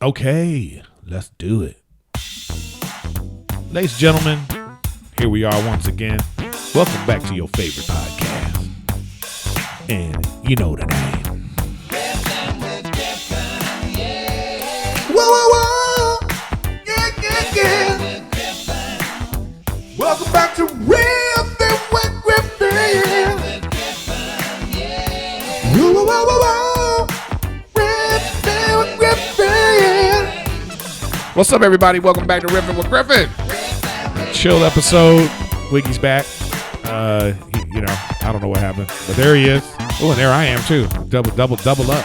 Okay, let's do it. Ladies and gentlemen, here we are once again. Welcome back to your favorite podcast. And you know the name. Griffin with Griffin, yeah. Whoa, whoa, whoa. Yeah. With Griffin, Welcome back to Riffin with Griffin. with Griffin, yeah. Whoa, whoa, whoa, whoa, whoa. Riffin with Griffin. What's up, everybody? Welcome back to Riffin with Griffin. Chill episode. Wiggy's back. I don't know what happened, but there he is. Oh, and there I am too. Double up.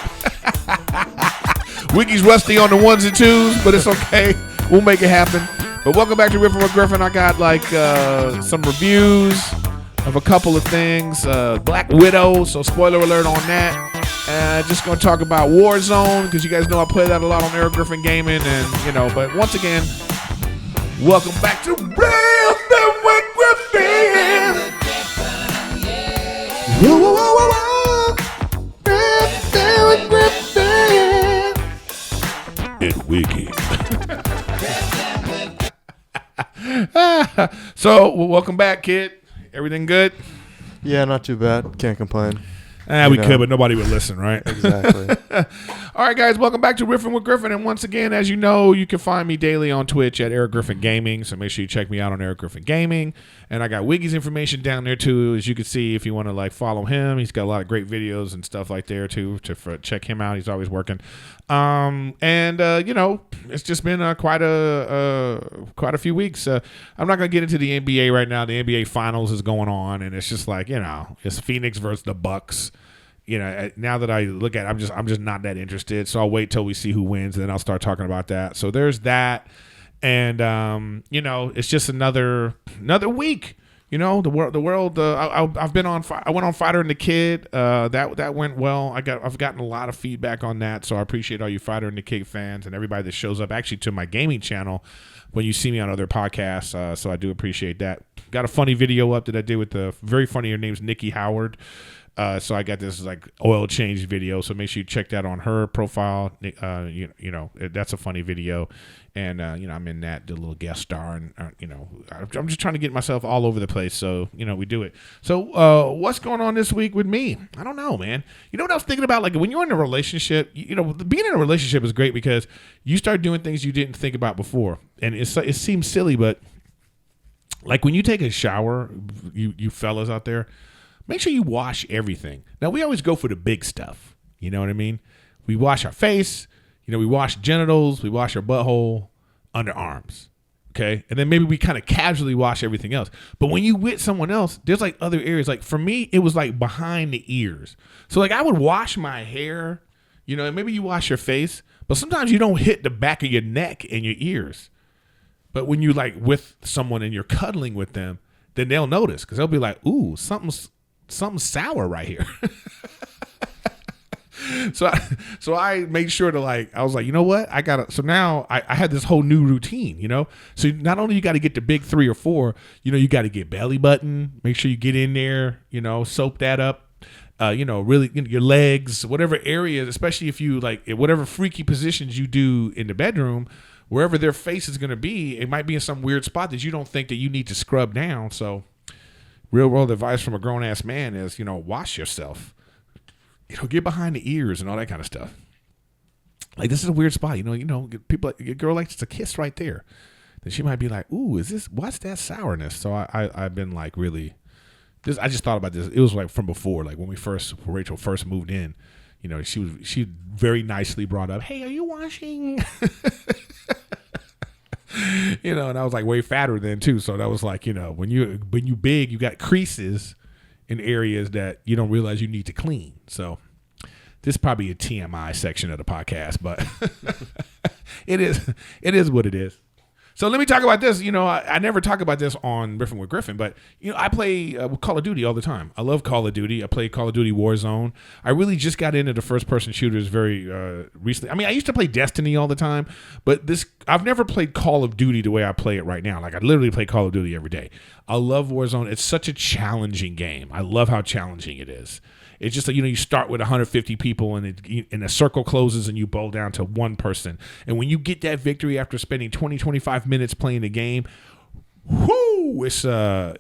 Wiggy's rusty on the ones and twos, but it's okay. We'll make it happen. But welcome back to Riffin with Griffin. I got some reviews of a couple of things. Black Widow, so spoiler alert on that. Just going to talk about Warzone, because you guys know I play that a lot on Erik Griffin Gaming. And, but once again, welcome back to Riffin with Griffin. Whoa, whoa, whoa, whoa, whoa. Riffin with Griffin. And Wiggy. So, welcome back, kid. Everything good? Yeah, not too bad. Can't complain. We could, but nobody would listen, right? Exactly. All right, guys, welcome back to Riffin with Griffin. And once again, as you know, you can find me daily on Twitch at Erik Griffin Gaming. So make sure you check me out on Erik Griffin Gaming. And I got Wiggy's information down there, too, as you can see if you want to, follow him. He's got a lot of great videos and stuff like there, too, to check him out. He's always working. It's just been quite a few weeks. I'm not going to get into the NBA right now. The NBA Finals is going on, and it's just it's Phoenix versus the Bucks. Now that I look at it, I'm just not that interested. So I'll wait till we see who wins, and then I'll start talking about that. So there's that, and it's just another week. The world. I've been on. I went on Fighter and the Kid. That went well. I've gotten a lot of feedback on that, so I appreciate all you Fighter and the Kid fans and everybody that shows up actually to my gaming channel when you see me on other podcasts. So I do appreciate that. Got a funny video up that I did with the very funny. Her name's Nikki Howard. So I got this oil change video. So make sure you check that on her profile. That's a funny video. And, I'm in that, the little guest star. And, I'm just trying to get myself all over the place. So, we do it. So what's going on this week with me? I don't know, man. You know what I was thinking about? When you're in a relationship, being in a relationship is great because you start doing things you didn't think about before. And it seems silly, but when you take a shower, you fellas out there, make sure you wash everything. Now, we always go for the big stuff. You know what I mean? We wash our face. We wash genitals. We wash our butthole, underarms. Okay? And then maybe we kind of casually wash everything else. But when you with someone else, there's other areas. For me, it was behind the ears. So I would wash my hair, and maybe you wash your face. But sometimes you don't hit the back of your neck and your ears. But when you with someone and you're cuddling with them, then they'll notice because they'll be like, ooh, something's sour right here. So I made sure to I was like, you know what? So now I had this whole new routine, So not only you got to get the big 3 or 4, you got to get belly button, make sure you get in there, soap that up, really your legs, whatever areas, especially if you whatever freaky positions you do in the bedroom, wherever their face is going to be, it might be in some weird spot that you don't think that you need to scrub down. So real world advice from a grown ass man is, wash yourself, get behind the ears and all that kind of stuff. This is a weird spot, people, your girl likes to kiss right there. Then she might be like, ooh, what's that sourness? So I've been really, I just thought about this. It was from before, when Rachel first moved in, she very nicely brought up, hey, are you washing? And I was way fatter then too. So that was when you big, you got creases in areas that you don't realize you need to clean. So this is probably a TMI section of the podcast, but it is what it is. So let me talk about this. I never talk about this on Riffin with Griffin, but, I play Call of Duty all the time. I love Call of Duty. I play Call of Duty Warzone. I really just got into the first-person shooters very recently. I mean, I used to play Destiny all the time, but I've never played Call of Duty the way I play it right now. I literally play Call of Duty every day. I love Warzone. It's such a challenging game. I love how challenging it is. It's just like, you start with 150 people and a circle closes and you bowl down to one person. And when you get that victory after spending 20, 25 minutes playing the game, whoo, I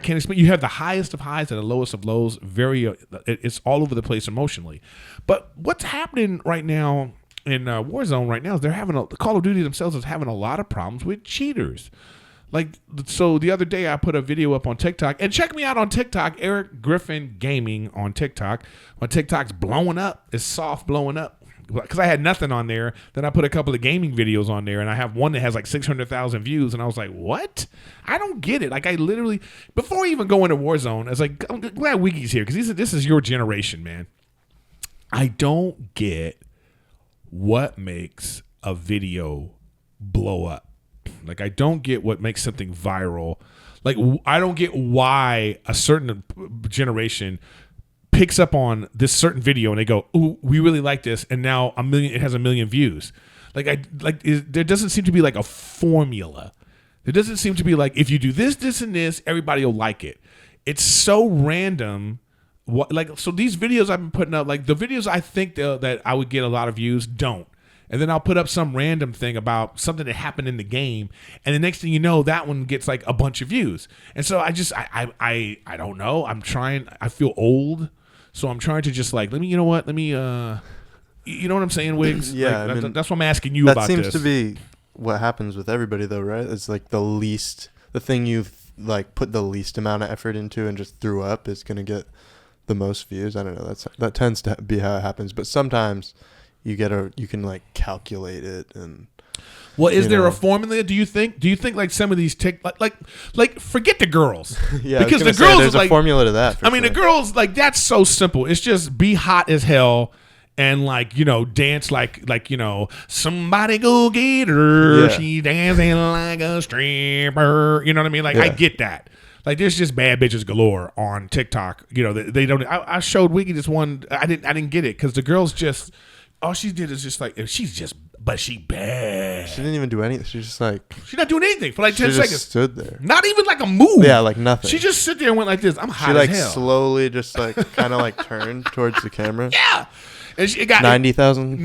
can't explain. You have the highest of highs and the lowest of lows. It's all over the place emotionally. But what's happening right now in Warzone right now is the Call of Duty themselves is having a lot of problems with cheaters. Like, so the other day I put a video up on TikTok, and check me out on TikTok, Erik Griffin Gaming on TikTok. My TikTok's blowing up. It's soft blowing up because I had nothing on there. Then I put a couple of gaming videos on there, and I have one that has like 600,000 views, and I was like, what? I don't get it. Like, I literally, before I even go into Warzone, I was like, I'm glad Wiggy's here because this is your generation, man. I don't get what makes a video blow up. Like, I don't get what makes something viral. Like, I don't get why a certain generation picks up on this certain video and they go, "Ooh, we really like this," and now it has 1 million views. There doesn't seem to be like a formula. There doesn't seem to be like, if you do this, this, and this, everybody will like it. It's so random. So these videos I've been putting up, like the videos I think that I would get a lot of views, don't. And then I'll put up some random thing about something that happened in the game, and the next thing you know, that one gets like a bunch of views. And so I don't know. I feel old, so I'm trying to just like, you know what I'm saying, Wiggs? Yeah, like, that's what I'm asking you about this. That seems to be what happens with everybody, though, right? It's like the thing you've like put the least amount of effort into and just threw up is gonna get the most views. I don't know. That tends to be how it happens, but sometimes you can like calculate it. And well, is there a formula? Do you think like some of these like forget the girls? Yeah, because the girls, there's like, a formula to that. The girls, like, that's so simple. It's just be hot as hell and like, dance like somebody go get her. Yeah. She dancing like a stripper. You know what I mean? Like, yeah. I get that. Like, there's just bad bitches galore on TikTok. They don't. I showed Wiggy this one. I didn't get it because the girls just. All she did is just like, but she bad. She didn't even do anything. She's just like, she's not doing anything for like 10 seconds. She just stood there. Not even like a move. Yeah, like nothing. She just sit there and went like this. I'm hot as hell. She like slowly just like kind of like turned towards the camera. Yeah. And it got 90,000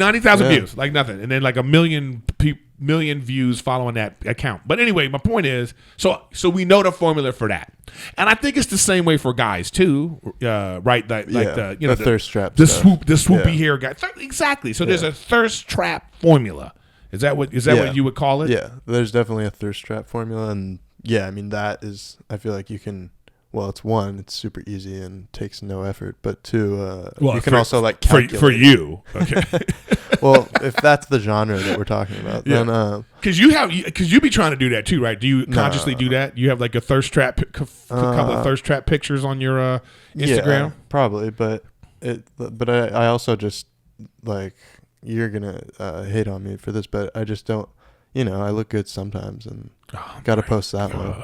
views, like nothing. And then like 1 million views following that account. But anyway, my point is, so we know the formula for that. And I think it's the same way for guys too, right? The thirst trap, the swoopy hair guy. Exactly. So there's a thirst trap formula. Is that what you would call it? Yeah, there's definitely a thirst trap formula, and yeah, I mean that is. I feel like you can. Well, it's super easy and takes no effort, but two, you can also like calculate. For you. Okay. Well, if that's the genre that we're talking about, then because you be trying to do that too, right? Do you consciously do that? You have like a thirst trap, a couple of thirst trap pictures on your Instagram. Yeah, probably, but I also just like, you're gonna hate on me for this, but I just don't. I look good sometimes, and gotta post that one.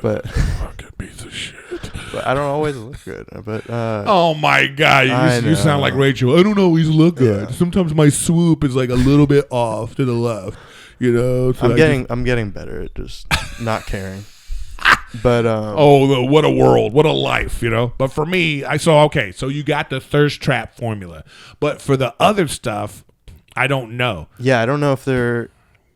But fucking piece of shit. But I don't always look good. But oh my god, you sound like Rachel. I don't always look good. Yeah. Sometimes my swoop is like a little bit off to the left. So I'm getting better at just not caring. But what a world, what a life, But for me, so you got the thirst trap formula, but for the other stuff, I don't know. Yeah, I don't know if they're.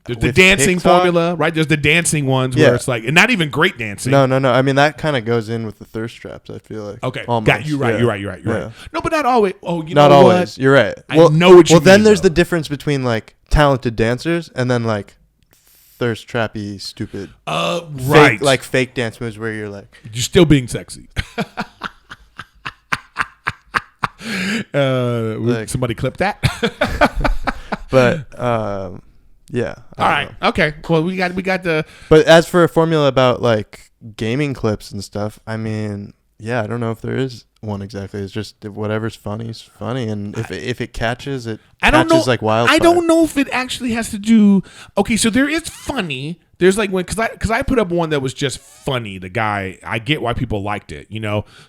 There's the dancing TikTok formula, right? There's the dancing ones where it's like, and not even great dancing. No. I mean, that kind of goes in with the thirst traps, I feel like. Okay. Got you right. Yeah. You're right. No, but not always. Oh, not always. You're right. I know what you mean. Well, then there's the difference between like talented dancers and then like thirst trappy, stupid. Right. Fake dance moves where you're like. You're still being sexy. Somebody clip that. But, yeah. All right. Okay. Well, we got the. But as for a formula about like gaming clips and stuff, I mean, yeah, I don't know if there is one exactly. It's just whatever's funny is funny, and if it catches, it catches like wildfire. I don't know if it actually has to do. Okay, so there is funny. There's like because I put up one that was just funny. The guy, I get why people liked it,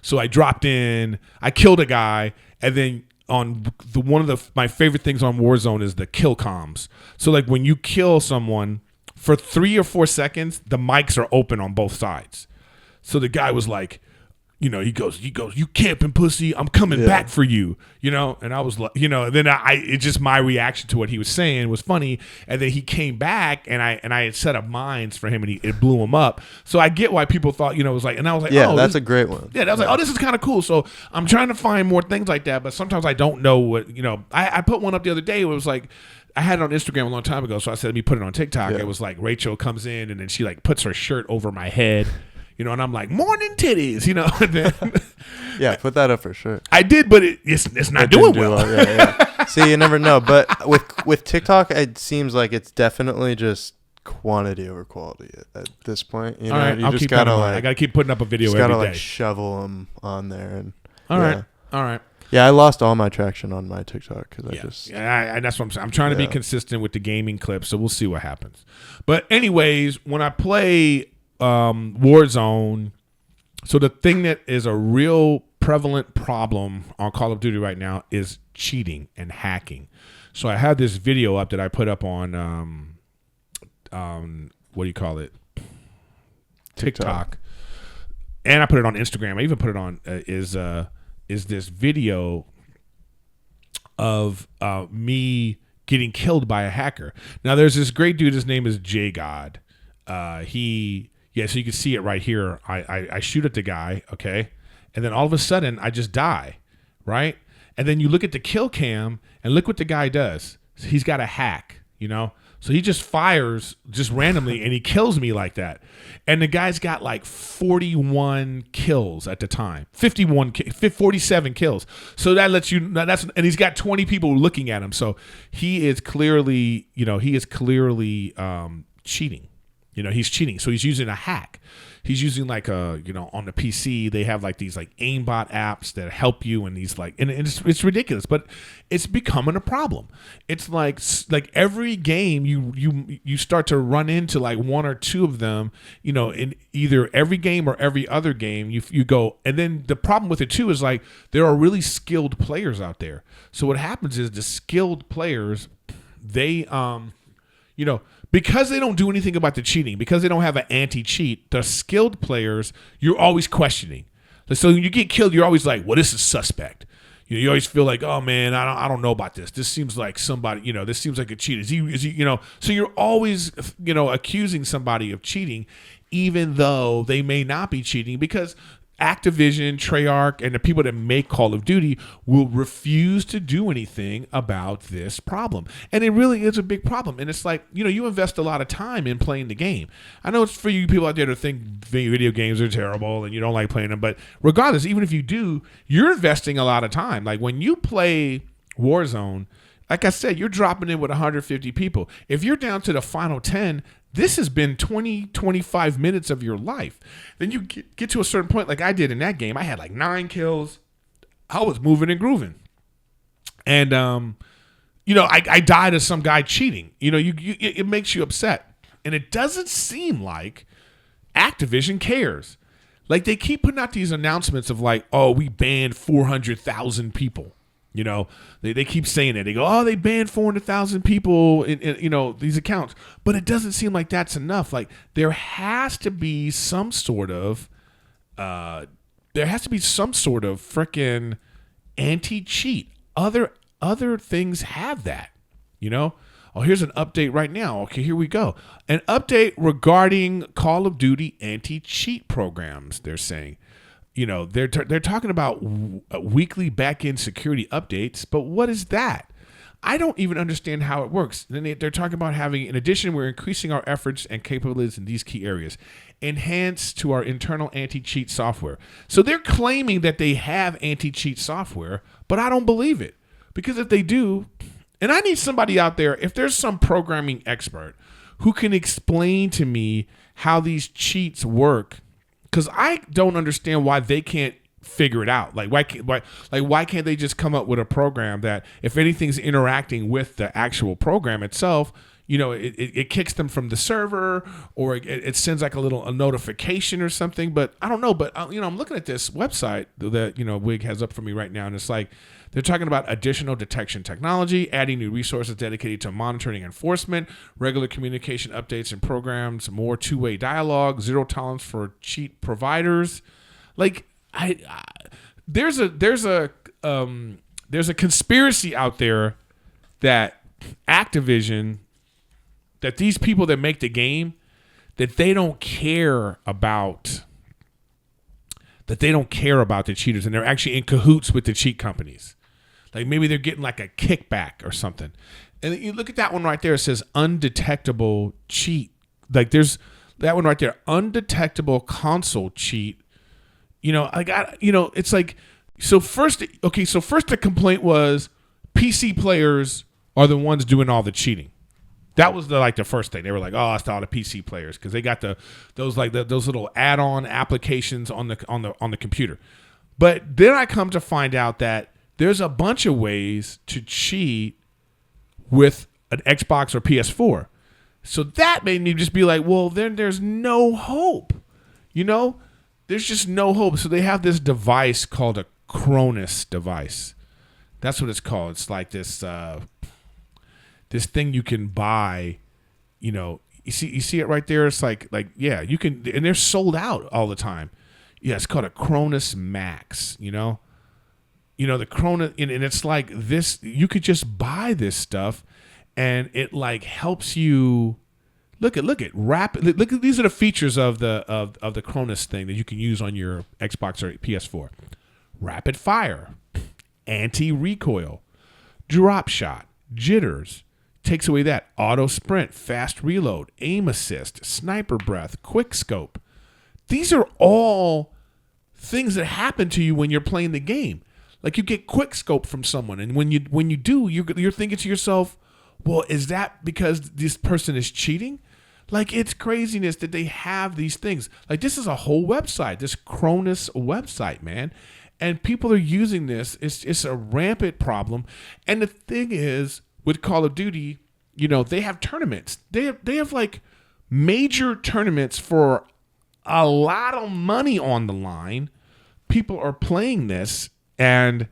So I dropped in. I killed a guy, and then. On one of my favorite things on Warzone is the kill comms. So like when you kill someone for 3 or 4 seconds, the mics are open on both sides. So the guy was like, he goes, you camping pussy, I'm coming back for you, and I was like, then it's just my reaction to what he was saying was funny, and then he came back, and I had set up mines for him, and it blew him up. So I get why people thought, it was like, and I was like, yeah, oh, that's a great one. Yeah, I was like, oh, this is kind of cool. So I'm trying to find more things like that, but sometimes I don't know what, I put one up the other day. It was like, I had it on Instagram a long time ago, so I said, let me put it on TikTok. It was like Rachel comes in, and then she like puts her shirt over my head. And I'm like, morning titties, and then yeah, put that up for sure. I did, but it's not doing well. Yeah. See, you never know. But with TikTok, it seems like it's definitely just quantity over quality at this point. All right, you I'll just keep gotta I gotta keep putting up a video every day. Shovel them on there. And all right. Yeah, I lost all my traction on my TikTok because that's what I'm saying. I'm trying to be consistent with the gaming clips, so we'll see what happens. But anyways, when I play Warzone, so the thing that is a real prevalent problem on Call of Duty right now is cheating and hacking. So I had this video up that I put up on what do you call it, TikTok, and I put it on Instagram. I even put it on is this video of me getting killed by a hacker. Now there's this great dude, his name is J God. So you can see it right here. I shoot at the guy, okay? And then all of a sudden, I just die, right? And then you look at the kill cam, and look what the guy does. He's got a hack, So he just fires just randomly, and he kills me like that. And the guy's got like 41 kills at the time, 47 kills. So that lets you, and he's got 20 people looking at him. So he is clearly, cheating. He's cheating. So he's using a hack. He's using like on the PC, they have like these like aimbot apps that help you, and these like, and it's ridiculous, but it's becoming a problem. It's like every game you start to run into like one or two of them, in either every game or every other game you go. And then the problem with it too is like there are really skilled players out there. So what happens is the skilled players, they, because they don't do anything about the cheating, because they don't have an anti-cheat, the skilled players, you're always questioning. So when you get killed, you're always like, well, this is suspect. You always feel like, oh man, I don't know about this. This seems like somebody, this seems like a cheat. Is he, so you're always, accusing somebody of cheating, even though they may not be cheating, because Activision, Treyarch, and the people that make Call of Duty will refuse to do anything about this problem. And it really is a big problem. And it's like, you invest a lot of time in playing the game. I know it's for you people out there to think video games are terrible and you don't like playing them, but regardless, even if you do, you're investing a lot of time. Like when you play Warzone, like I said, you're dropping in with 150 people. If you're down to the final 10, this has been 20, 25 minutes of your life. Then you get to a certain point, like I did in that game. I had like 9 kills. I was moving and grooving. And, I died to some guy cheating. It makes you upset. And it doesn't seem like Activision cares. Like they keep putting out these announcements of like, oh, we banned 400,000 people. They keep saying it. They go, oh, they banned 400,000 people in these accounts. But it doesn't seem like that's enough. Like there has to be some sort of freaking anti-cheat. Other things have that, Oh, here's an update right now. Okay, here we go. An update regarding Call of Duty anti-cheat programs, they're saying. They're talking about weekly back-end security updates, but what is that? I don't even understand how it works. Then they're talking about having, in addition, we're increasing our efforts and capabilities in these key areas. Enhance to our internal anti-cheat software. So they're claiming that they have anti-cheat software, but I don't believe it. Because if they do, and I need somebody out there, if there's some programming expert who can explain to me how these cheats work, because I don't understand why they can't figure it out. Like why can't they just come up with a program that if anything's interacting with the actual program itself, it kicks them from the server, or it sends like a notification or something. But I don't know. But I'm looking at this website that WIG has up for me right now, and it's like they're talking about additional detection technology, adding new resources dedicated to monitoring enforcement, regular communication updates and programs, more two-way dialogue, zero tolerance for cheat providers. Like I there's a conspiracy out there that Activision, that these people that make the game, that they don't care about the cheaters, and they're actually in cahoots with the cheat companies. Like maybe they're getting like a kickback or something. And you look at that one right there, it says undetectable cheat. Like there's that one right there, undetectable console cheat. It's like, so first the complaint was PC players are the ones doing all the cheating. That was the first thing. They were like, oh, it's all the PC players because they got those little add-on applications on the computer. But then I come to find out that there's a bunch of ways to cheat with an Xbox or PS4. So that made me just be like, well, then there's no hope. There's just no hope. So they have this device called a Cronus device. That's what it's called. It's like this this thing you can buy. You see it right there. It's like yeah, you can, and they're sold out all the time. Yeah, it's called a Cronus Max. The Cronus, and it's like this. You could just buy this stuff, and it like helps you. Look at rapid. Look at, these are the features of the Cronus thing that you can use on your Xbox or PS4. Rapid fire, anti-recoil, drop shot, jitters, takes away that, auto sprint, fast reload, aim assist, sniper breath, quick scope. These are all things that happen to you when you're playing the game. Like you get quick scope from someone, and when you do, you're thinking to yourself, well, is that because this person is cheating? Like, it's craziness that they have these things. Like, this is a whole website, this Cronus website, man. And people are using this. It's a rampant problem. And the thing is, with Call of Duty, they have tournaments. They have like major tournaments for a lot of money on the line. People are playing this, and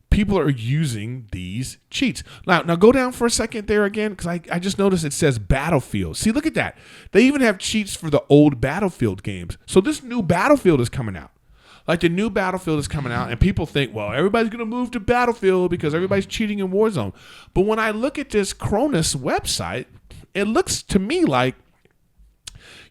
people are using these cheats. Now go down for a second there again, because I just noticed it says Battlefield. See, look at that. They even have cheats for the old Battlefield games. So this new Battlefield is coming out. Like the new Battlefield is coming out, and people think, well, everybody's going to move to Battlefield because everybody's cheating in Warzone. But when I look at this Cronus website, it looks to me like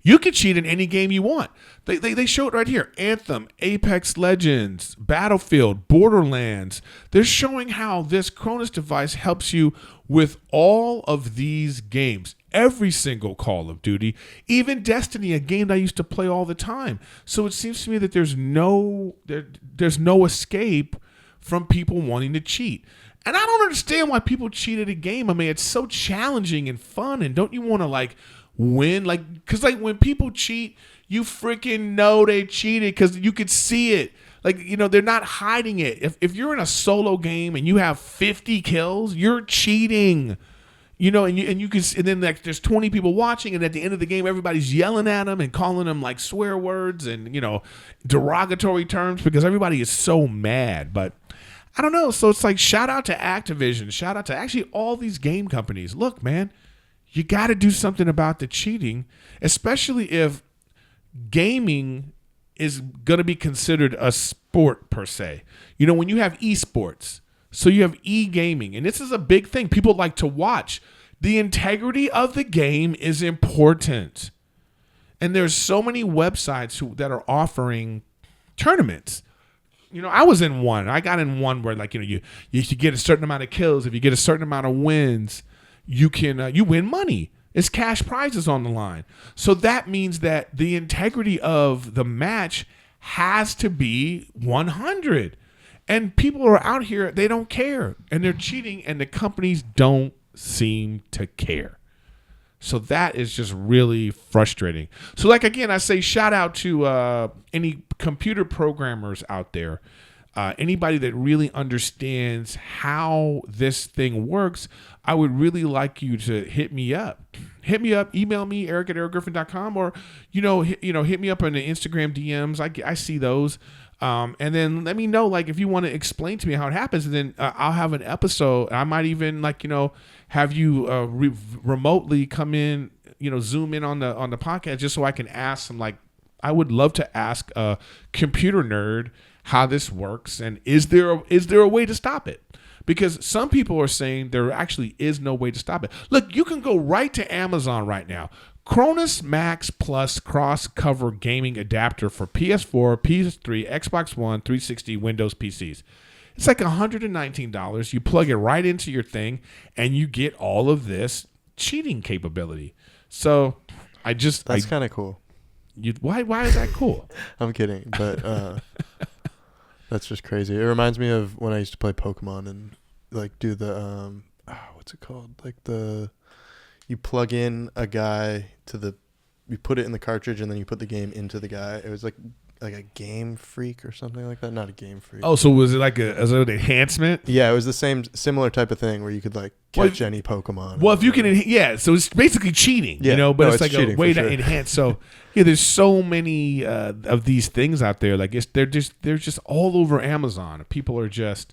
you can cheat in any game you want. They show it right here. Anthem, Apex Legends, Battlefield, Borderlands. They're showing how this Cronus device helps you with all of these games. Every single Call of Duty, even Destiny, a game that I used to play all the time. So it seems to me that there's no escape from people wanting to cheat. And I don't understand why people cheat at a game. I mean, it's so challenging and fun, and don't you want to win? Because when people cheat, you freaking know they cheated because you could see it. They're not hiding it. If you're in a solo game and you have 50 kills, you're cheating. And then there's 20 people watching, and at the end of the game, everybody's yelling at them and calling them swear words and derogatory terms because everybody is so mad. But I don't know. So it's shout out to Activision, shout out to actually all these game companies. Look, man, you got to do something about the cheating, especially if gaming is going to be considered a sport per se. When you have esports. So you have e-gaming, and this is a big thing. People like to watch. The integrity of the game is important. And there's so many websites that are offering tournaments. I was in one. I got in one where you get a certain amount of kills. If you get a certain amount of wins, you can you win money. It's cash prizes on the line. So that means that the integrity of the match has to be 100. And people are out here, they don't care. And they're cheating, and the companies don't seem to care. So that is just really frustrating. So again, I say shout out to any computer programmers out there. Anybody that really understands how this thing works, I would really like you to hit me up. Hit me up, email me, Erik@erikgriffin.com, or, hit me up on the Instagram DMs. I see those. And then let me know, if you want to explain to me how it happens, and then I'll have an episode. I might even have you remotely come in, zoom in on the podcast, just so I can ask some I would love to ask a computer nerd how this works, and is there a way to stop it? Because some people are saying there actually is no way to stop it. Look, you can go right to Amazon right now. Cronus Max Plus cross-cover gaming adapter for PS4, PS3, Xbox One, 360, Windows PCs. It's like $119. You plug it right into your thing, and you get all of this cheating capability. So That's kind of cool. Why is that cool? I'm kidding, but that's just crazy. It reminds me of when I used to play Pokemon and like do the what's it called? Like you plug in a guy you put it in the cartridge and then you put the game into the guy. It was like a Game Freak or something like that. Not a Game Freak. Oh, so was it like an enhancement? Yeah, it was the similar type of thing where you could like catch any Pokemon. Well, if you can, so it's basically cheating, but it's like a way to enhance. So yeah, there's so many of these things out there. Like they're just all over Amazon. People are just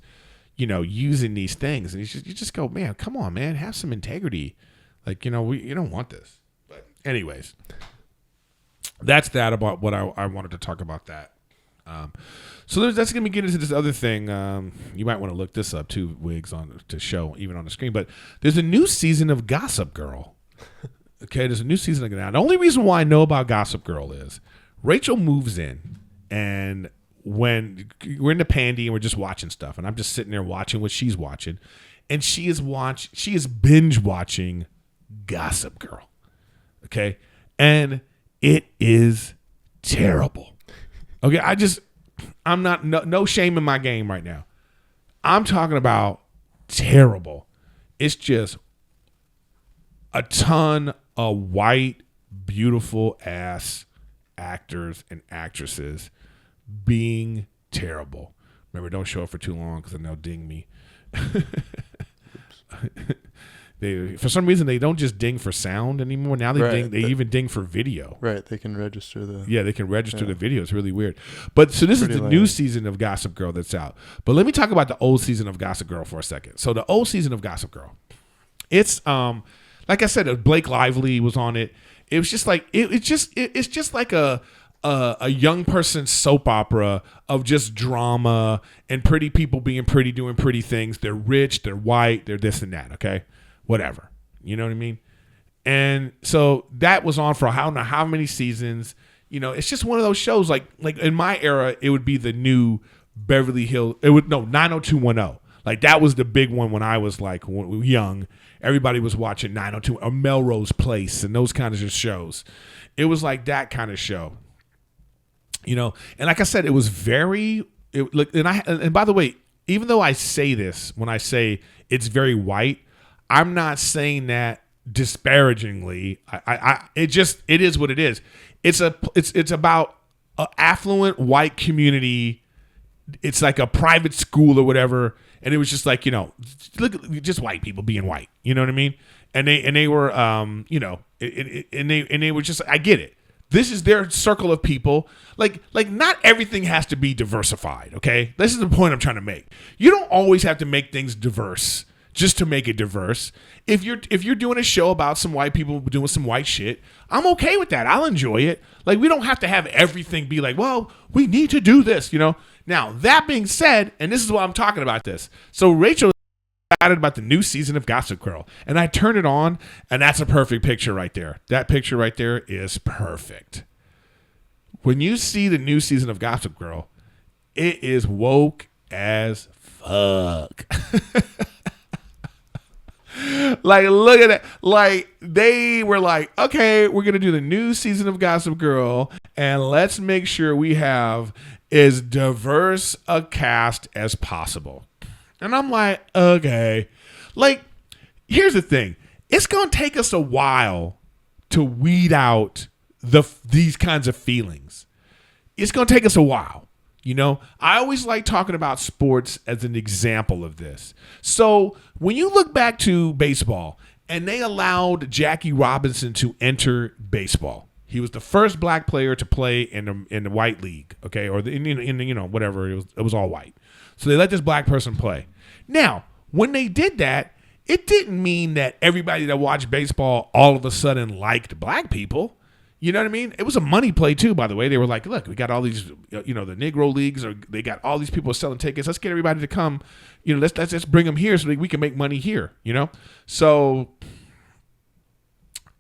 using these things, and you just go, man, come on, man, have some integrity. Like you don't want this. But anyways. That's that about what I wanted to talk about that. So that's going to get into this other thing. You might want to look this up too, Wiggs, to show even on the screen. But there's a new season of Gossip Girl. Okay, there's a new season of now. The only reason why I know about Gossip Girl is Rachel moves in, and when we're in the pandy and we're just watching stuff, and I'm just sitting there watching what she's watching, and she is binge watching Gossip Girl. Okay, and it is terrible. Okay, I'm not, no shame in my game right now. I'm talking about terrible. It's just a ton of white, beautiful ass actors and actresses being terrible. Remember, don't show up for too long because then they'll ding me. For some reason, they don't just ding for sound anymore. Now they even ding for video. Right, they can register the... Yeah, they can register the video. It's really weird. But so this is the new season of Gossip Girl that's out. But let me talk about the old season of Gossip Girl for a second. So the old season of Gossip Girl, it's like I said, Blake Lively was on it. It was just like it's just like a young person's soap opera of just drama and pretty people being pretty, doing pretty things. They're rich, they're white, they're this and that. Okay. Whatever. You know what I mean? And so that was on for I don't know how many seasons. It's just one of those shows like in my era, it would be the new Beverly Hills. 90210. Like that was the big one when I was like young. Everybody was watching 902 or Melrose Place and those kinds of shows. It was like that kind of show. And like I said, it was and by the way, even though I say this when I say it's very white, I'm not saying that disparagingly. It is what it is. It's about an affluent white community. It's like a private school or whatever. And it was just like, look, just white people being white. You know what I mean? And they were, and they were just, I get it. This is their circle of people. Like not everything has to be diversified. Okay. This is the point I'm trying to make. You don't always have to make things diverse just to make it diverse. If you're doing a show about some white people doing some white shit, I'm okay with that. I'll enjoy it. Like we don't have to have everything be like, well, we need to do this, Now, that being said, and this is why I'm talking about this. So Rachel is excited about the new season of Gossip Girl, and I turn it on, and that's a perfect picture right there. That picture right there is perfect. When you see the new season of Gossip Girl, it is woke as fuck. Like, look at that. Like, they were like, okay, we're going to do the new season of Gossip Girl, and let's make sure we have as diverse a cast as possible. And I'm like, okay. Like, here's the thing. It's going to take us a while to weed out these kinds of feelings. It's going to take us a while. I always like talking about sports as an example of this. So when you look back to baseball and they allowed Jackie Robinson to enter baseball, he was the first black player to play in the white league, okay, or whatever, it was all white. So they let this black person play. Now, when they did that, it didn't mean that everybody that watched baseball all of a sudden liked black people. You know what I mean? It was a money play too, by the way. They were like, look, we got all these, the Negro leagues, or they got all these people selling tickets. Let's get everybody to come. Let's just bring them here so that we can make money here. So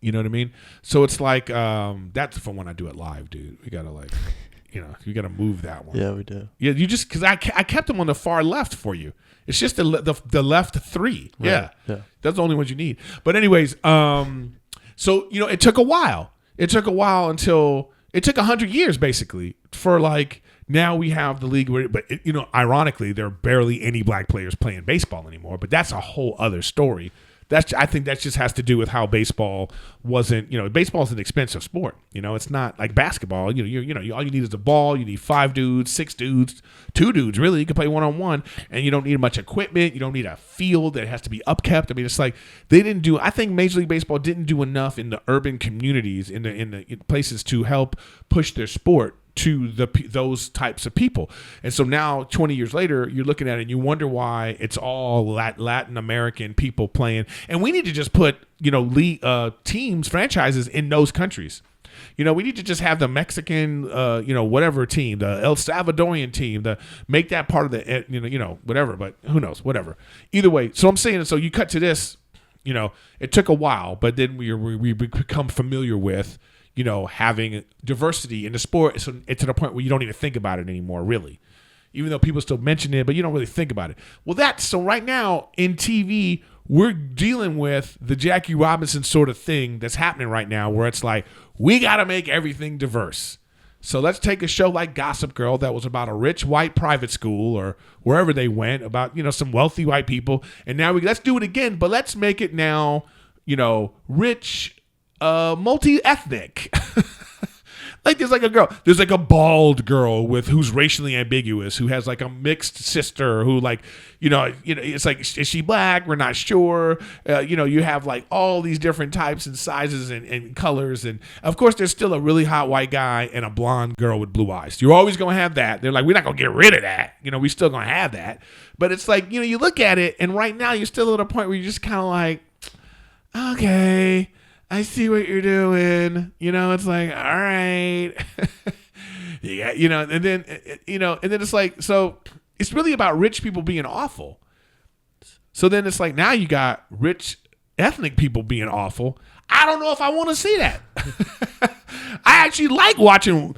you know what I mean? So it's like that's from when I do it live, dude. We gotta you gotta move that one. Yeah, we do. Yeah, you just because I kept them on the far left for you. It's just the left three. Right. Yeah, that's the only ones you need. But anyways, so it took a while. It took a while until it took 100 years basically for now we have the league where, but ironically there are barely any black players playing baseball anymore. But that's a whole other story. I think that just has to do with how baseball wasn't. Baseball is an expensive sport. It's not like basketball. All you need is a ball. You need 5 dudes, 6 dudes, 2 dudes. Really, you can play 1-on-1, and you don't need much equipment. You don't need a field that has to be upkept. I mean, it's like they didn't do. I think Major League Baseball didn't do enough in the urban communities, in the places to help push their sport to those types of people. And so now 20 years later, you're looking at it and you wonder why it's all Latin American people playing. And we need to just put, teams, franchises in those countries. We need to just have the Mexican, whatever team, the El Salvadorian team, make that part of the, whatever, but who knows, whatever. Either way. So I'm saying, so you cut to this, it took a while, but then we become familiar with, having diversity in the sport, so it's to the point where you don't even think about it anymore, really. Even though people still mention it, but you don't really think about it. Well, so right now in TV, we're dealing with the Jackie Robinson sort of thing that's happening right now, where it's like, we got to make everything diverse. So let's take a show like Gossip Girl that was about a rich white private school or wherever they went, about, some wealthy white people. And now let's do it again, but let's make it now, rich, multi-ethnic. There's there's a bald girl who's racially ambiguous, who has a mixed sister who it's like, is she black? We're not sure. You have all these different types and sizes and colors, and of course there's still a really hot white guy and a blonde girl with blue eyes. You're always gonna have that. They're like, we're not gonna get rid of that. We still gonna have that. But it's like, you look at it, and right now you're still at a point where you're just kind of like, okay, I see what you're doing. It's like, all right. Yeah, and then, and then it's like, so it's really about rich people being awful. So then it's like, now you got rich ethnic people being awful. I don't know if I want to see that. I actually like watching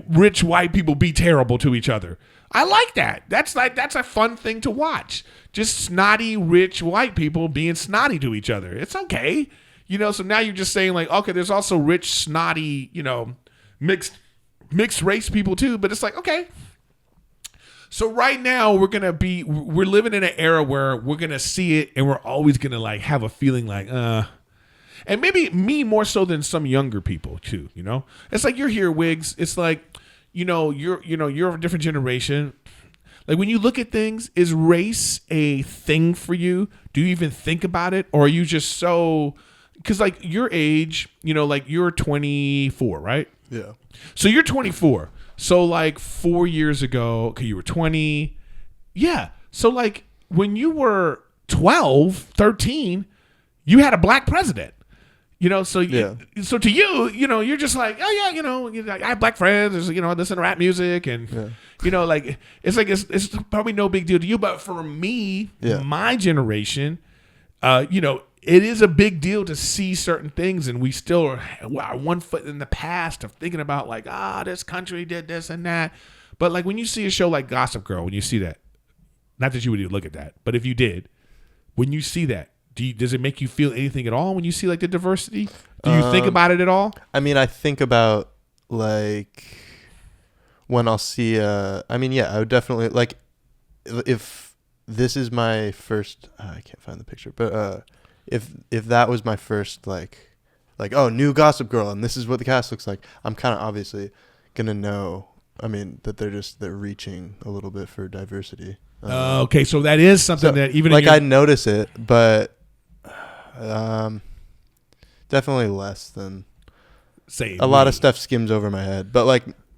rich white people be terrible to each other. I like that. That's a fun thing to watch. Just snotty, rich white people being snotty to each other. It's okay. So now you're just saying okay, there's also rich, snotty, mixed race people too. But it's like, okay. So right now we're living in an era where we're going to see it, and we're always going to have a feeling and maybe me more so than some younger people too, It's like, you're here, Wiggs. It's like, you're of a different generation. When you look at things, is race a thing for you? Do you even think about it? Or are you just so, because your age, you're 24, right? Yeah. So you're 24. So 4 years ago, okay, you were 20. Yeah. So when you were 12, 13, you had a black president. So yeah. So to you, you're just like, oh yeah, I have black friends. There's, I listen to rap music, and yeah. It's probably no big deal to you, but for me, yeah. my generation, it is a big deal to see certain things, and we still are one foot in the past of thinking about this country did this and that. But when you see a show like Gossip Girl, when you see that, not that you would look at that, but if you did, when you see that, does it make you feel anything at all when you see the diversity? Do you think about it at all? I mean, I think about when I'll see yeah, I would definitely if this is my first, I can't find the picture, but if that was my first new Gossip Girl and this is what the cast looks like, I'm kind of obviously gonna know. I mean, that they're reaching a little bit for diversity. Okay, so that is something that even I notice it, but definitely less than say a lot of stuff skims over my head. But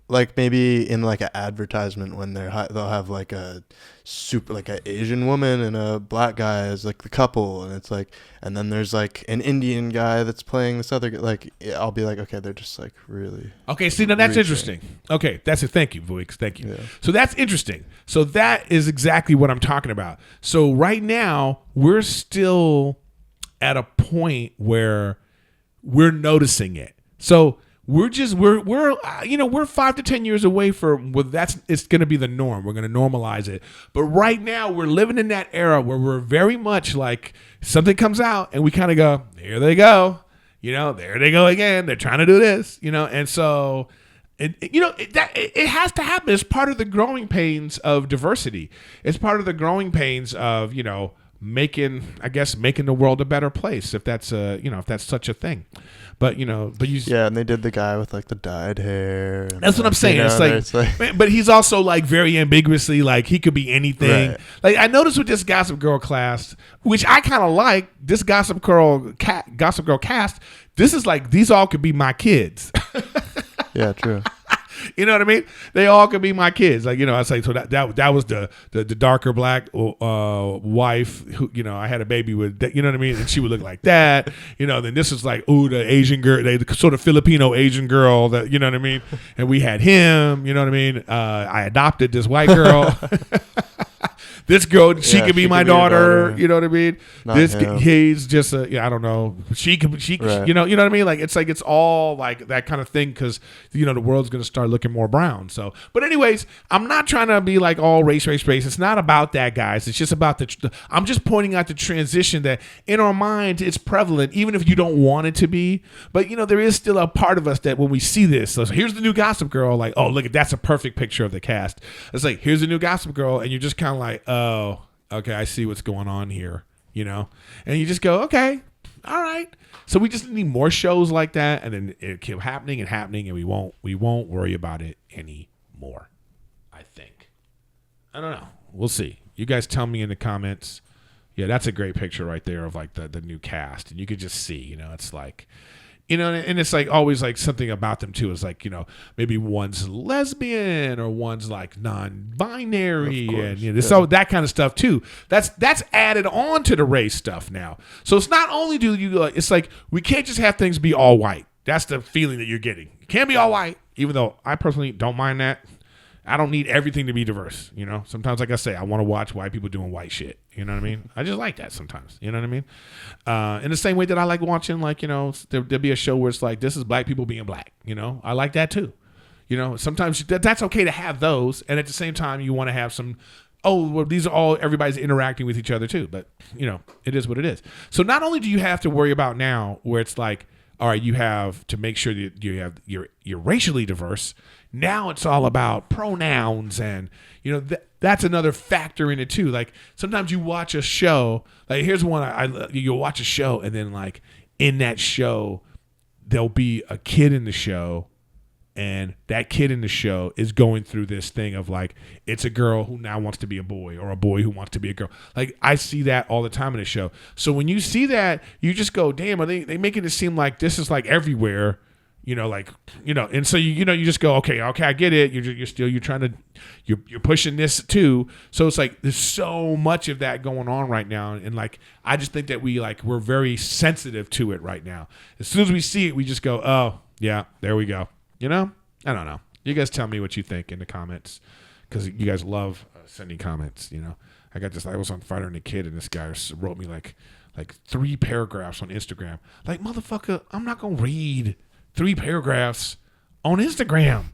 like maybe in like an advertisement when they'll have like a super like an Asian woman and a black guy as like the couple, and it's like, and then there's like an Indian guy that's playing this other guy. Like I'll be like, okay, they're just like really Okay, see, now that's reaching. interesting. Okay, that's it. Thank you, Voix. Thank you. Yeah. So that's interesting. So that is exactly what I'm talking about. So right now, we're still at a point where we're noticing it. So we're 5 to 10 years away from it's going to be the norm. We're going to normalize it. But right now, we're living in that era where we're very much like something comes out and we kind of go, here they go. There they go again. They're trying to do this, and so, it has to happen. It's part of the growing pains of diversity. It's part of the growing pains of, making the world a better place, if that's if that's such a thing. But yeah, and they did the guy with like the dyed hair. And that's what I'm saying. It's like, man, but he's also like very ambiguously, like he could be anything. Right. Like I noticed with this Gossip Girl class, which I kind of like, this Gossip Girl cast. This is like, these all could be my kids. Yeah, true. You know what I mean? They all could be my kids. Like, I say, so that was the darker black wife who, I had a baby with, that, you know what I mean? And she would look like that, then this is like, the Asian girl, the sort of Filipino Asian girl that, you know what I mean? And we had him, you know what I mean? I adopted this white girl. This girl, she could be my daughter, you know what I mean? Not him. He's just I don't know. She Right. you know what I mean? Like it's all like that kind of thing because the world's gonna start looking more brown. So, but anyways, I'm not trying to be like all race. It's not about that, guys. It's just about I'm just pointing out the transition that in our minds it's prevalent, even if you don't want it to be. But there is still a part of us that when we see this, so here's the new Gossip Girl. Like, oh look, that's a perfect picture of the cast. It's like here's the new Gossip Girl, and you're just kind of like, oh, okay, I see what's going on here, and you just go, okay, all right. So we just need more shows like that, and then it keep happening, and we won't worry about it anymore. I think. I don't know. We'll see. You guys tell me in the comments. Yeah, that's a great picture right there of like the new cast, and you could just see, it's like. And it's like always like something about them too is like, maybe one's lesbian or one's like non-binary and so that kind of stuff too. That's added on to the race stuff now. So it's not only it's like we can't just have things be all white. That's the feeling that you're getting. It can't be all white, even though I personally don't mind that. I don't need everything to be diverse, Sometimes, like I say, I want to watch white people doing white shit. You know what I mean? I just like that sometimes. You know what I mean? In the same way that I like watching, like, there'll be a show where it's like, this is black people being black. I like that too. Sometimes that's okay to have those. And at the same time, you want to have some, these are all, everybody's interacting with each other too. But, it is what it is. So not only do you have to worry about now where it's like, all right, you have to make sure that you're racially diverse. Now it's all about pronouns and, that's another factor in it too. Like sometimes you watch a show, like here's one, you'll watch a show and then like in that show, there'll be a kid in the show and that kid in the show is going through this thing of like, it's a girl who now wants to be a boy or a boy who wants to be a girl. Like I see that all the time in the show. So when you see that, you just go, damn, are they making it seem like this is like everywhere? And so you just go, okay, I get it. You're pushing this too. So it's like there's so much of that going on right now, and like I just think that we're very sensitive to it right now. As soon as we see it, we just go, oh yeah, there we go. I don't know. You guys tell me what you think in the comments because you guys love sending comments. I was on Fighter and the Kid, and this guy wrote me like 3 paragraphs on Instagram. Like motherfucker, I'm not gonna read 3 paragraphs on Instagram.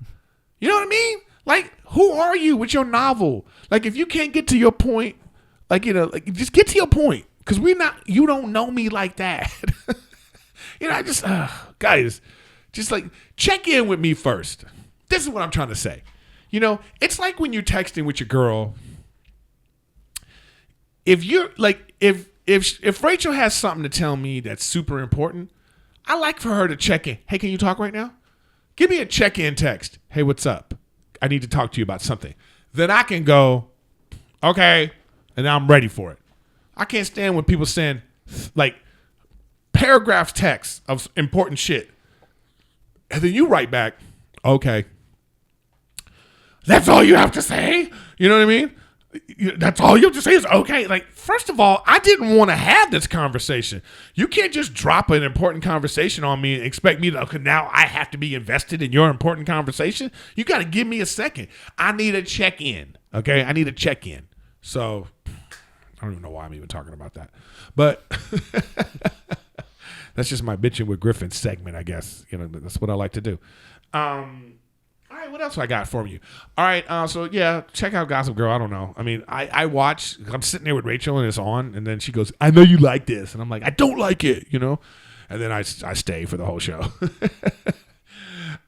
You know what I mean? Like, who are you with your novel? Like, if you can't get to your point, just get to your point. Because you don't know me like that. Guys, just like, check in with me first. This is what I'm trying to say. It's like when you're texting with your girl. If you're like, if Rachel has something to tell me that's super important, I like for her to check in. Hey, can you talk right now? Give me a check-in text. Hey, what's up? I need to talk to you about something. Then I can go, okay, and now I'm ready for it. I can't stand when people send like paragraph texts of important shit. And then you write back, okay. That's all you have to say? You know what I mean? That's all you have to say is okay. Like, first of all, I didn't want to have this conversation. You can't just drop an important conversation on me and expect me to, okay, now I have to be invested in your important conversation. You got to give me a second. I need a check-in, okay? I need a check-in. So, I don't even know why I'm even talking about that. But that's just my bitching with Griffin segment, I guess. You know, that's what I like to do. All right, what else I got for you? All right, so yeah, check out Gossip Girl. I don't know. I mean, I watch. I'm sitting there with Rachel and it's on, and then she goes, "I know you like this," and I'm like, "I don't like it," you know. And then I stay for the whole show.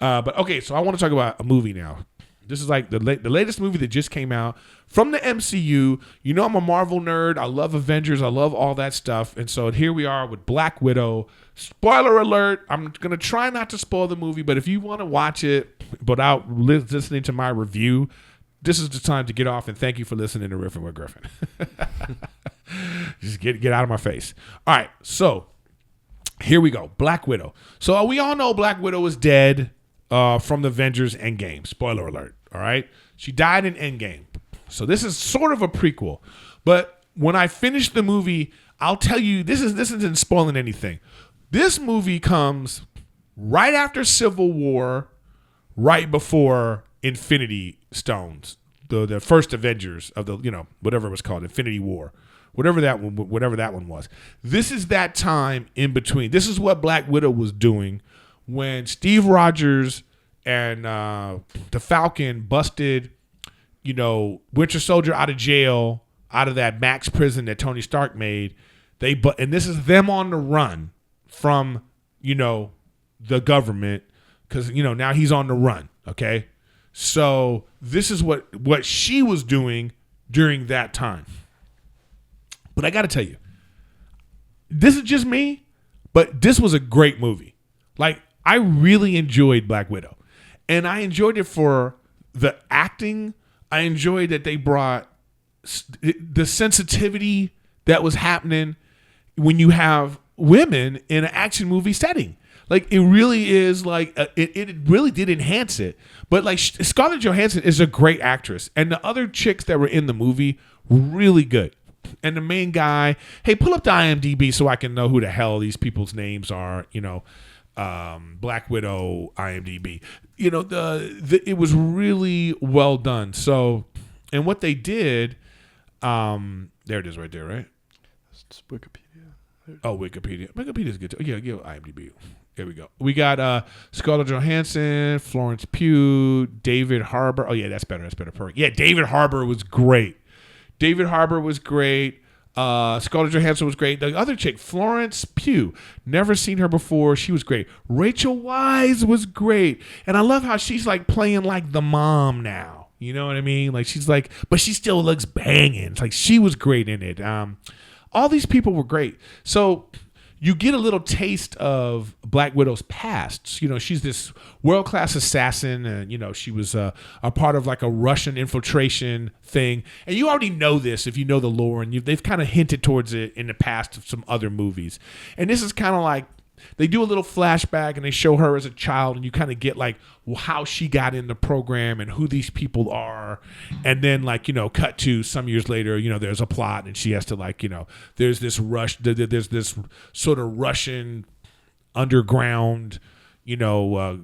But okay, so I want to talk about a movie now. This is like the latest movie that just came out from the MCU. You know, I'm a Marvel nerd. I love Avengers. I love all that stuff. And so here we are with Black Widow. Spoiler alert. I'm going to try not to spoil the movie, but if you want to watch it without listening to my review, this is the time to get off, and thank you for listening to Riffin with Griffin. Just get out of my face. All right, so here we go. Black Widow. So we all know Black Widow is dead from the Avengers Endgame. Spoiler alert. All right. She died in Endgame. So this is sort of a prequel. But when I finish the movie, I'll tell you, this isn't spoiling anything. This movie comes right after Civil War, right before Infinity Stones, the first Avengers of the, you know, whatever it was called, Infinity War, whatever that one was. This is that time in between. This is what Black Widow was doing when Steve Rogers and the Falcon busted, you know, Winter Soldier out of jail, out of that max prison that Tony Stark made. And this is them on the run from, you know, the government, because, you know, now he's on the run. Okay, so this is what she was doing during that time. But I got to tell you, this is just me, but this was a great movie. Like, I really enjoyed Black Widow. And I enjoyed it for the acting. I enjoyed that they brought the sensitivity that was happening when you have women in an action movie setting. Like, it really is like, it really did enhance it. But like, Scarlett Johansson is a great actress. And the other chicks that were in the movie, really good. And the main guy, hey, pull up the IMDb so I can know who the hell these people's names are, you know. Black Widow IMDb, you know, it was really well done. So, and what they did, there it is right there, right? It's Wikipedia. Oh, Wikipedia's good too. Yeah, IMDb. Here we go. We got Scarlett Johansson, Florence Pugh, David Harbour. Oh yeah, that's better. Perfect. Yeah, David Harbour was great. Scarlett Johansson was great. The other chick, Florence Pugh, never seen her before. She was great. Rachel Weisz was great. And I love how she's like playing like the mom now. You know what I mean? Like, she's like, but she still looks banging. It's like, she was great in it. All these people were great. So you get a little taste of Black Widow's past. You know, she's this world-class assassin, and, you know, she was a part of like a Russian infiltration thing. And you already know this if you know the lore, and they've kind of hinted towards it in the past of some other movies. And this is kind of like, they do a little flashback and they show her as a child, and you kind of get like how she got in the program and who these people are. And then, like, you know, cut to some years later, you know, there's a plot and she has to, like, you know, there's this sort of Russian underground, you know,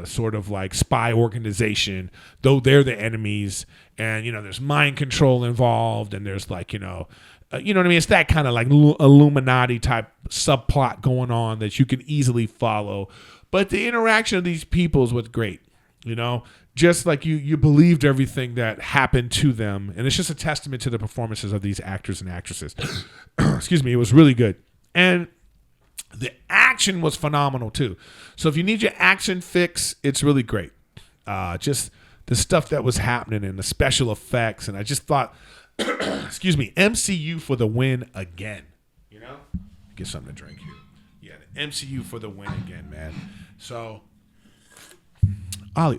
sort of like spy organization, though they're the enemies. And, you know, there's mind control involved, and there's like, you know what I mean? It's that kind of like Illuminati type subplot going on that you can easily follow. But the interaction of these people is what's great, you know? Just like you believed everything that happened to them. And it's just a testament to the performances of these actors and actresses. Excuse me. It was really good. And the action was phenomenal too. So if you need your action fix, it's really great. Just the stuff that was happening and the special effects. And I just thought, excuse me, MCU for the win again. You know? Get something to drink here. Yeah, the MCU for the win again, man. So,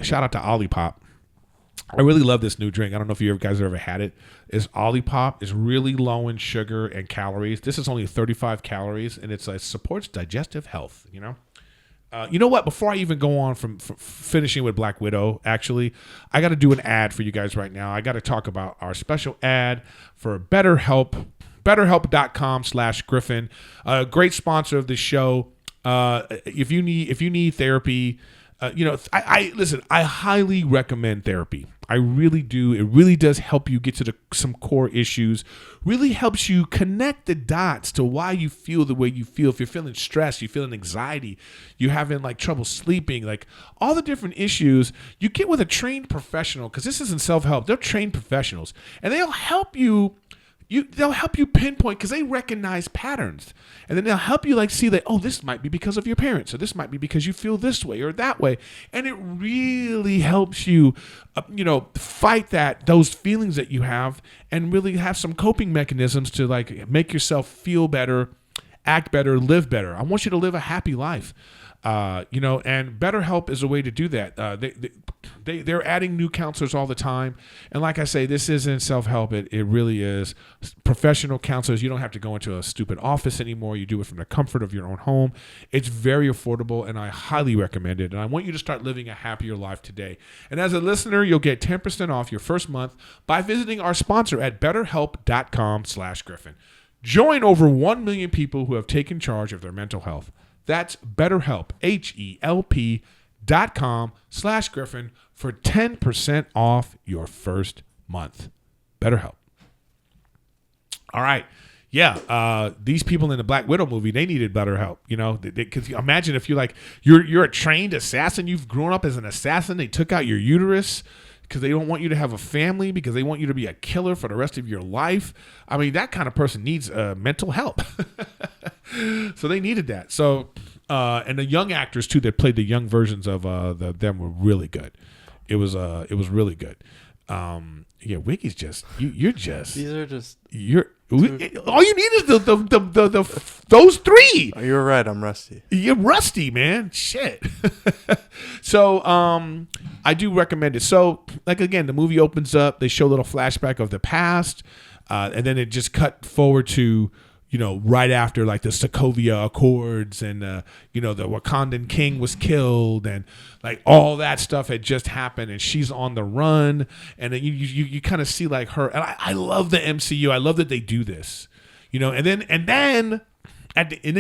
shout out to Olipop. I really love this new drink. I don't know if you guys have ever had it. It's Olipop. It's really low in sugar and calories. This is only 35 calories, and it supports digestive health, you know? You know what? Before I even go on from finishing with Black Widow, actually, I got to do an ad for you guys right now. I got to talk about our special ad for BetterHelp, BetterHelp.com/Griffin. Great sponsor of the show. If you need therapy, I listen. I highly recommend therapy. I really do. It really does help you get to some core issues. Really helps you connect the dots to why you feel the way you feel. If you're feeling stress, you're feeling anxiety, you're having like trouble sleeping, like all the different issues, you get with a trained professional, because this isn't self-help. They're trained professionals, and they'll help you. They'll help you pinpoint, because they recognize patterns, and then they'll help you like see that, oh, this might be because of your parents, or this might be because you feel this way or that way, and it really helps you, fight those feelings that you have, and really have some coping mechanisms to like make yourself feel better, act better, live better. I want you to live a happy life. And BetterHelp is a way to do that. They're adding new counselors all the time. And like I say, this isn't self-help. It really is professional counselors. You don't have to go into a stupid office anymore. You do it from the comfort of your own home. It's very affordable, and I highly recommend it. And I want you to start living a happier life today. And as a listener, you'll get 10% off your first month by visiting our sponsor at BetterHelp.com/Griffin. Join over 1 million people who have taken charge of their mental health. That's BetterHelp, HELP.com/Griffin for 10% off your first month. BetterHelp. All right. Yeah. These people in the Black Widow movie, they needed BetterHelp. Because imagine if you're a trained assassin. You've grown up as an assassin. They took out your uterus because they don't want you to have a family, because they want you to be a killer for the rest of your life. I mean, that kind of person needs mental help. So they needed that. So, and the young actors too that played the young versions of them were really good. It was really good. Wiggy's just you're just These are just. all you need is the those three. Oh, you're right. I'm rusty. You're rusty, man. Shit. So, I do recommend it. So, like again, the movie opens up. They show a little flashback of the past, and then it just cut forward to right after like the Sokovia Accords, and the Wakandan king was killed, and like all that stuff had just happened, and she's on the run, and then you kind of see like her. And I love the MCU. I love that they do this, and then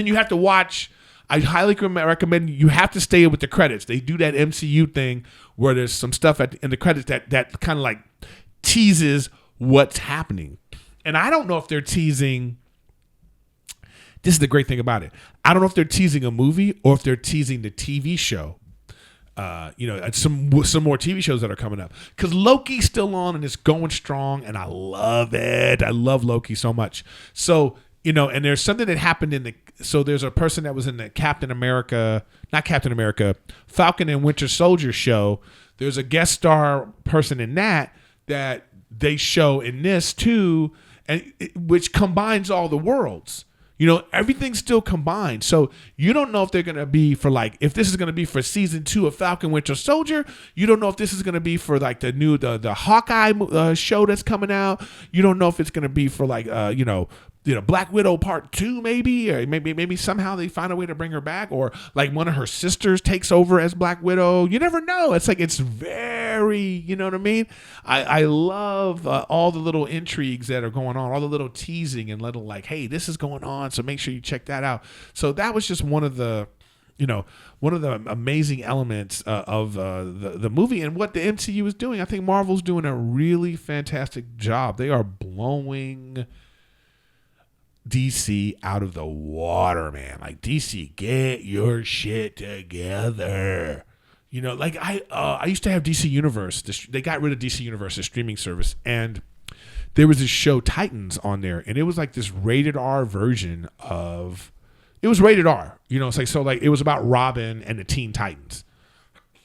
you have to watch. I highly recommend you have to stay with the credits. They do that MCU thing where there's some stuff in the credits that kind of like teases what's happening, and I don't know if they're teasing. This is the great thing about it. I don't know if they're teasing a movie or if they're teasing the TV show. Some more TV shows that are coming up. Because Loki's still on and it's going strong, and I love it. I love Loki so much. So, and there's something that happened so there's a person that was in the Falcon and Winter Soldier show. There's a guest star person in that they show in this too, and which combines all the worlds. Everything's still combined. So you don't know if they're going to be if this is going to be for season 2 of Falcon Winter Soldier. You don't know if this is going to be for like the new, the Hawkeye show that's coming out. You don't know if it's going to be for Black Widow Part 2 maybe, or maybe somehow they find a way to bring her back, or like one of her sisters takes over as Black Widow. You never know. It's like, it's very, you know what I mean? I love all the little intrigues that are going on, all the little teasing and little like, hey, this is going on, so make sure you check that out. So that was just one of the amazing elements of the movie and what the MCU is doing. I think Marvel's doing a really fantastic job. They are blowing DC out of the water, man. Like, DC, get your shit together. I used to have DC Universe. They got rid of DC Universe, the streaming service, and there was this show Titans on there, and it was like this rated R version of. It was rated R. It's like, so like it was about Robin and the Teen Titans.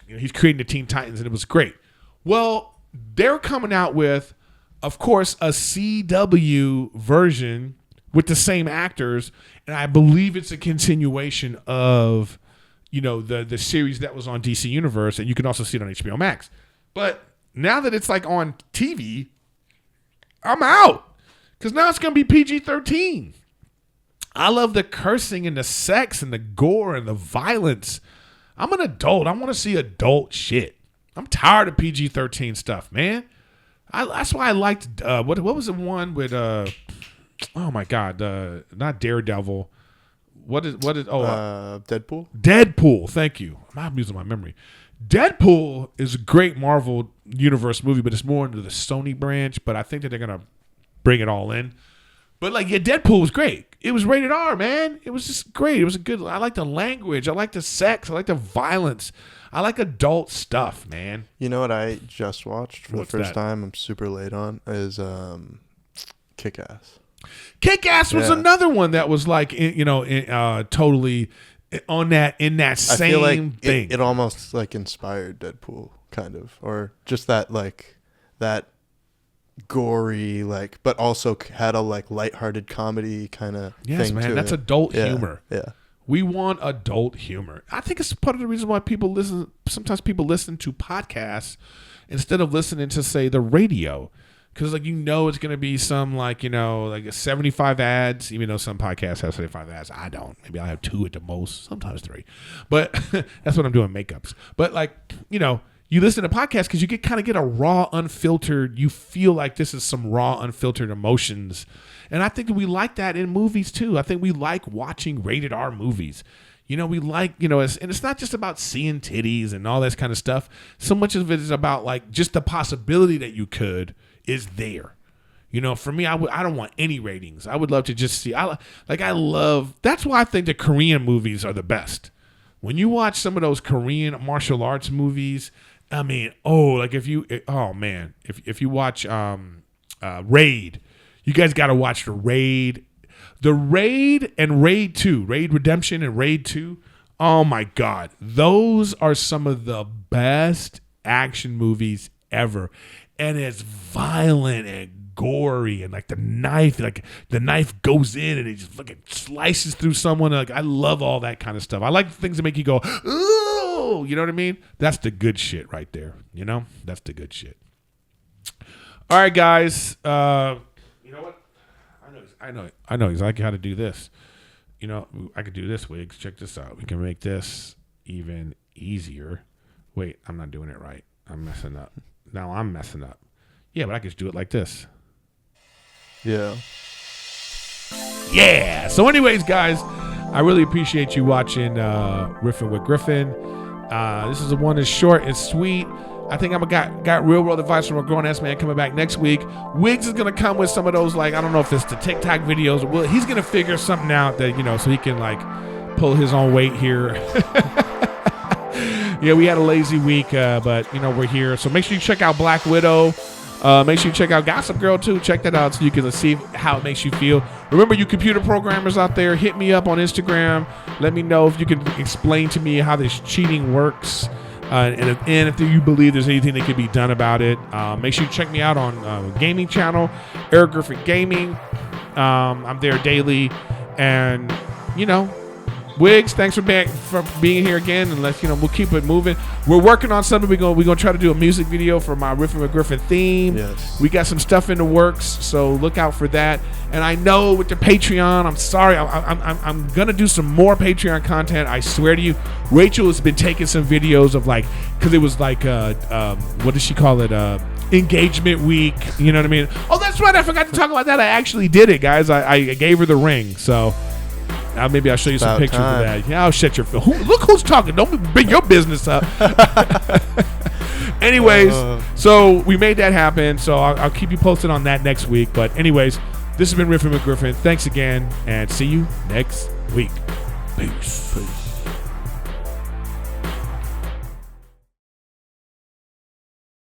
He's creating the Teen Titans, and it was great. Well, they're coming out with, of course, a CW version with the same actors, and I believe it's a continuation of, the series that was on DC Universe, and you can also see it on HBO Max. But now that it's like on TV, I'm out, because now it's going to be PG-13. I love the cursing and the sex and the gore and the violence. I'm an adult. I want to see adult shit. I'm tired of PG-13 stuff, man. That's why I liked what was the one with oh my god, not Daredevil. What is Deadpool? Deadpool. Thank you. I'm using my memory. Deadpool is a great Marvel Universe movie, but it's more into the Sony branch. But I think that they're gonna bring it all in. But like, yeah, Deadpool was great. It was rated R, man. It was just great. It was a good. I like the language. I like the sex. I like the violence. I like adult stuff, man. You know what I just watched for What's the first that? time? I'm super late on is Kick-Ass. Kick-Ass was Yeah. another one that was like, totally on that I same feel like thing. it almost like inspired Deadpool, kind of, or just that gory, like, but also had a like lighthearted comedy kind of Yes, thing man, to that's it. adult Yeah, humor. Yeah. We want adult humor. I think it's part of the reason why sometimes people listen to podcasts instead of listening to, say, the radio. Because, like, it's going to be some, like, like 75 ads, even though some podcasts have 75 ads. I don't. Maybe I have 2 at the most, sometimes 3. But that's what I'm doing, makeups. But, like, you listen to podcasts because you kind of get a raw, unfiltered, you feel like this is some raw, unfiltered emotions. And I think we like that in movies, too. I think we like watching rated R movies. We like, and it's not just about seeing titties and all that kind of stuff. So much of it is about, like, just the possibility that you could is there. For me, I don't want any ratings. I would love to just see. That's why I think the Korean movies are the best. When you watch some of those Korean martial arts movies, I mean, if you watch Raid, you guys got to watch The Raid. The Raid and Raid 2, Raid Redemption and Raid 2. Oh my God. Those are some of the best action movies ever. And it's violent and gory, and like the knife goes in and it just fucking slices through someone. Like, I love all that kind of stuff. I like things that make you go, ooh, you know what I mean? That's the good shit right there. That's the good shit. All right, guys. You know what? I know exactly how to do this. I could do this, Wiggs. Check this out. We can make this even easier. Wait, I'm not doing it right. I'm messing up. Now I'm messing up. Yeah, but I could just do it like this. Yeah. Yeah. So anyways, guys, I really appreciate you watching Riffin with Griffin. This is the one that's short and sweet. I think I'm got real world advice from a grown ass man coming back next week. Wiggs is gonna come with some of those, like, I don't know if it's the TikTok videos or he's gonna figure something out that so he can like pull his own weight here. Yeah, we had a lazy week, but we're here. So make sure you check out Black Widow. Make sure you check out Gossip Girl too. Check that out so you can see how it makes you feel. Remember, you computer programmers out there, hit me up on Instagram. Let me know if you can explain to me how this cheating works. And if you believe there's anything that can be done about it. Make sure you check me out on gaming channel, Erik Griffin Gaming. I'm there daily. And, Wiggs, thanks for being here again, and we'll keep it moving. We're working on something. We're gonna try to do a music video for my Riffin with Griffin theme. Yes. We got some stuff in the works, so look out for that. And I know with the Patreon, I'm sorry, I'm gonna do some more Patreon content. I swear to you, Rachel has been taking some videos of because it was what does she call it? Engagement week. You know what I mean? Oh, that's right. I forgot to talk about that. I actually did it, guys. I gave her the ring, so. Maybe I'll show you some About pictures time. of that. Yeah, I'll shut your phone. Look who's talking. Don't bring your business up. Anyways, so we made that happen. So I'll keep you posted on that next week. But anyways, this has been Riffin with Griffin. Thanks again, and see you next week. Peace.